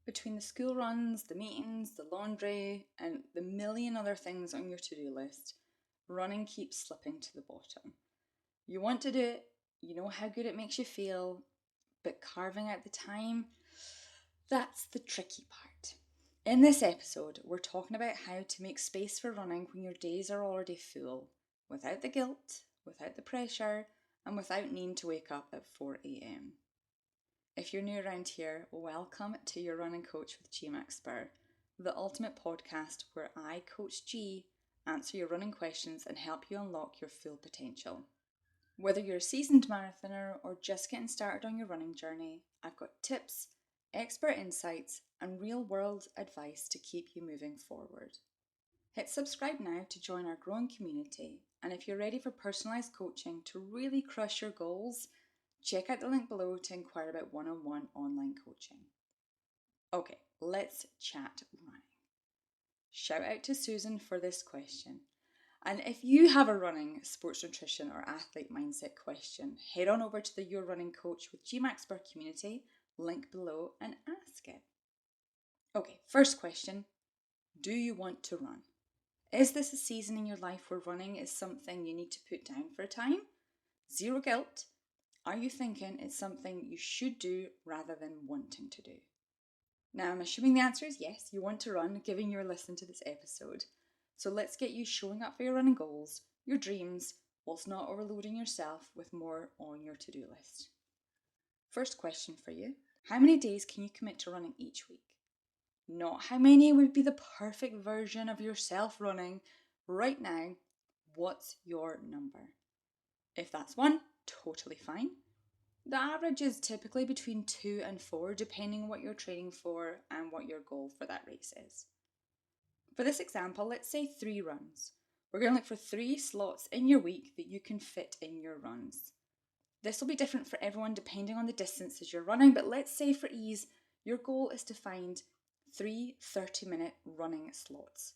Between the school runs, the meetings, the laundry, and the million other things on your to-do list, running keeps slipping to the bottom. You want to do it, you know how good it makes you feel, but carving out the time, that's the tricky part. In this episode, we're talking about how to make space for running when your days are already full, without the guilt, without the pressure, and without needing to wake up at 4 a.m. If you're new around here, welcome to Your Running Coach with GMacSpurr, the ultimate podcast where I, Coach G, answer your running questions and help you unlock your full potential. Whether you're a seasoned marathoner or just getting started on your running journey, I've got tips, expert insights, and real-world advice to keep you moving forward. Hit subscribe now to join our growing community, and if you're ready for personalised coaching to really crush your goals, check out the link below to inquire about one-on-one online coaching. Okay, let's chat running. Shout out to Susan for this question. And if you have a running, sports nutrition or athlete mindset question, head on over to the Your Running Coach with GMacSpurr community, link below, and ask it. Okay, first question. Do you want to run? Is this a season in your life where running is something you need to put down for a time? Zero guilt. Are you thinking it's something you should do rather than wanting to do? Now, I'm assuming the answer is yes, you want to run, given you're listening to this episode. So let's get you showing up for your running goals, your dreams, whilst not overloading yourself with more on your to-do list. First question for you. How many days can you commit to running each week? Not how many would be the perfect version of yourself running. Right now, what's your number? If that's 1, totally fine. The average is typically between 2 and 4, depending on what you're training for and what your goal for that race is. For this example, let's say 3 runs. We're going to look for 3 slots in your week that you can fit in your runs. This will be different for everyone depending on the distances you're running, but let's say for ease, your goal is to find 3 30-minute running slots.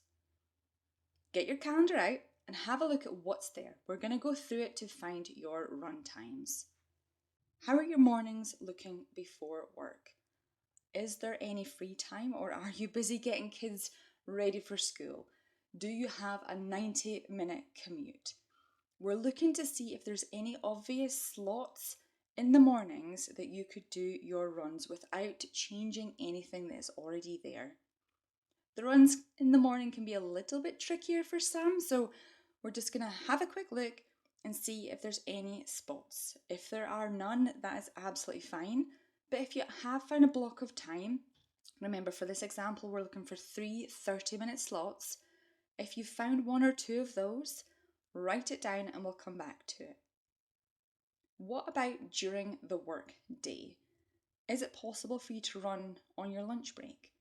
Get your calendar out and have a look at what's there. We're going to go through it to find your run times. How are your mornings looking before work? Is there any free time, or are you busy getting kids ready for school? Do you have a 90-minute commute? We're looking to see if there's any obvious slots in the mornings that you could do your runs without changing anything that is already there. The runs in the morning can be a little bit trickier for some, so we're just going to have a quick look and see if there's any spots. If there are none, that is absolutely fine. But if you have found a block of time, remember for this example, we're looking for 3 30-minute slots. If you've found 1 or 2 of those, write it down and we'll come back to it. What about during the work day? Is it possible for you to run on your lunch break?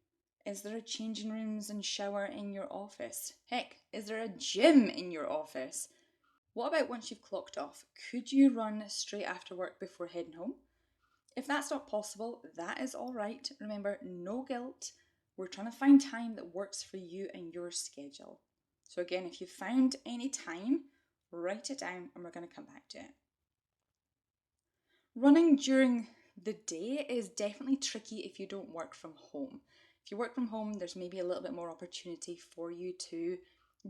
Is there a changing rooms and shower in your office? Heck, is there a gym in your office? What about once you've clocked off? Could you run straight after work before heading home? If that's not possible, that is all right. Remember, no guilt. We're trying to find time that works for you and your schedule. So again, if you found any time, write it down and we're going to come back to it. Running during the day is definitely tricky if you don't work from home. If you work from home, there's maybe a little bit more opportunity for you to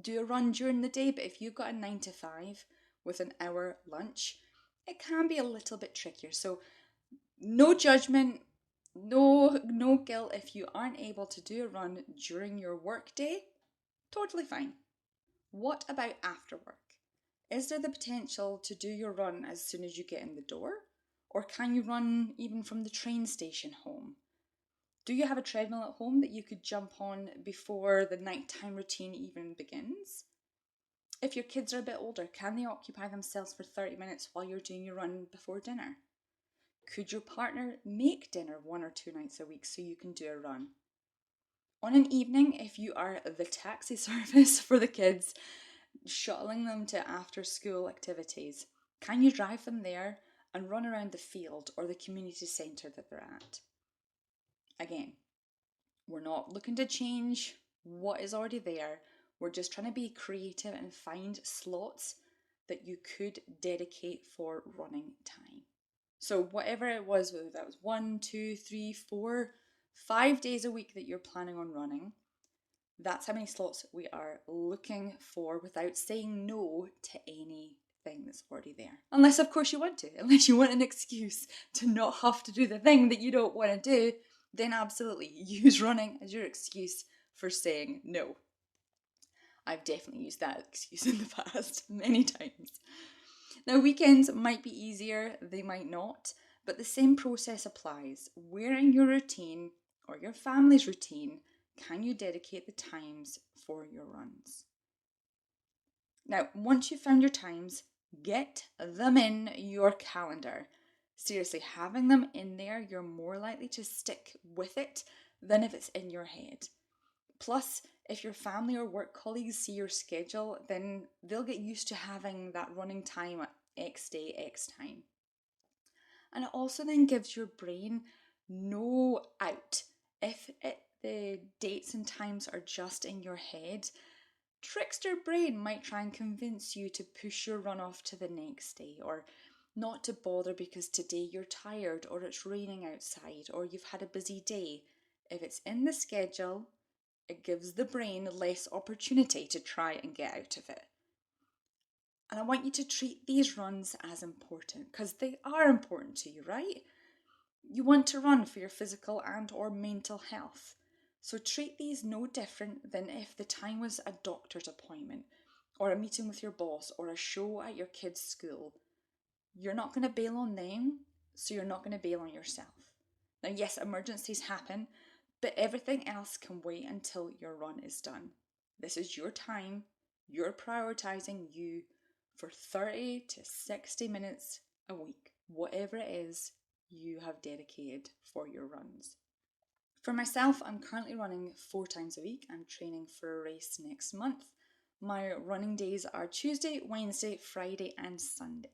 do a run during the day, but if you've got a 9 to 5 with an hour lunch, it can be a little bit trickier. So no judgment, no guilt if you aren't able to do a run during your work day. Totally fine. What about after work? Is there the potential to do your run as soon as you get in the door? Or can you run even from the train station home? Do you have a treadmill at home that you could jump on before the nighttime routine even begins? If your kids are a bit older, can they occupy themselves for 30 minutes while you're doing your run before dinner? Could your partner make dinner 1 or 2 nights a week so you can do a run? On an evening, if you are the taxi service for the kids, shuttling them to after school activities, can you drive them there and run around the field or the community centre that they're at? Again, we're not looking to change what is already there. We're just trying to be creative and find slots that you could dedicate for running time. So whatever it was, whether that was 1, 2, 3, 4, 5 days a week that you're planning on running, that's how many slots we are looking for without saying no to anything that's already there. Unless, of course, you want to. Unless you want an excuse to not have to do the thing that you don't want to do, then absolutely use running as your excuse for saying no. I've definitely used that excuse in the past many times. Now, weekends might be easier, they might not, but the same process applies. Where in your routine or your family's routine can you dedicate the times for your runs? Now, once you've found your times, get them in your calendar. Seriously, having them in there, you're more likely to stick with it than if it's in your head. Plus, if your family or work colleagues see your schedule, then they'll get used to having that running time at X day, X time. And it also then gives your brain no out. If the dates and times are just in your head, trickster brain might try and convince you to push your run off to the next day, or not to bother because today you're tired, or it's raining outside, or you've had a busy day. If it's in the schedule, it gives the brain less opportunity to try and get out of it. And I want you to treat these runs as important, because they are important to you, right? You want to run for your physical and or mental health. So treat these no different than if the time was a doctor's appointment or a meeting with your boss or a show at your kids' school. You're not going to bail on them, so you're not going to bail on yourself. Now, yes, emergencies happen, but everything else can wait until your run is done. This is your time. You're prioritizing you for 30 to 60 minutes a week, whatever it is you have dedicated for your runs. For myself, I'm currently running 4 times a week. I'm training for a race next month. My running days are Tuesday, Wednesday, Friday, and Sunday.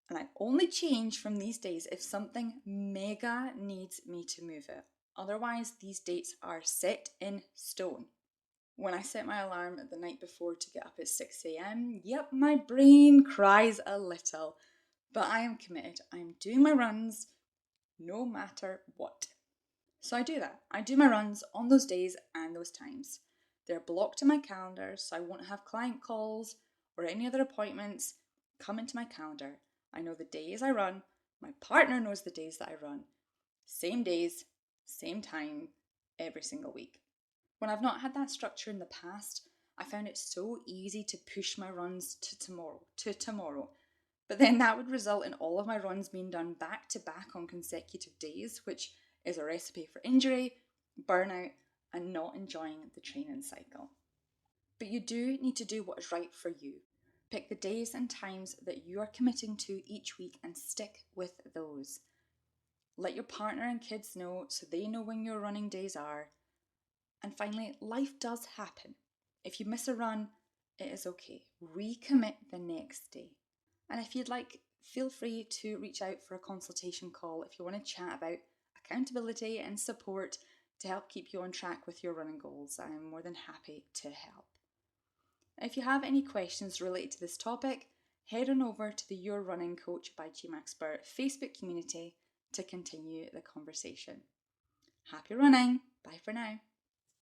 And I only change from these days if something mega needs me to move it. Otherwise, these dates are set in stone. When I set my alarm the night before to get up at 6 a.m, yep, my brain cries a little. But I am committed. I'm doing my runs no matter what. So I do that. I do my runs on those days and those times. They're blocked in my calendar, so I won't have client calls or any other appointments come into my calendar. I know the days I run. My partner knows the days that I run. Same days, same time, every single week. When I've not had that structure in the past, I found it so easy to push my runs to tomorrow. But then that would result in all of my runs being done back to back on consecutive days, which is a recipe for injury, burnout, and not enjoying the training cycle. But you do need to do what is right for you. Pick the days and times that you are committing to each week and stick with those. Let your partner and kids know so they know when your running days are. And finally, life does happen. If you miss a run, it is okay. Recommit the next day. And if you'd like, feel free to reach out for a consultation call if you want to chat about accountability and support to help keep you on track with your running goals. I'm more than happy to help. If you have any questions related to this topic, head on over to the Your Running Coach by GMacSpurr Facebook community to continue the conversation. Happy running! Bye for now.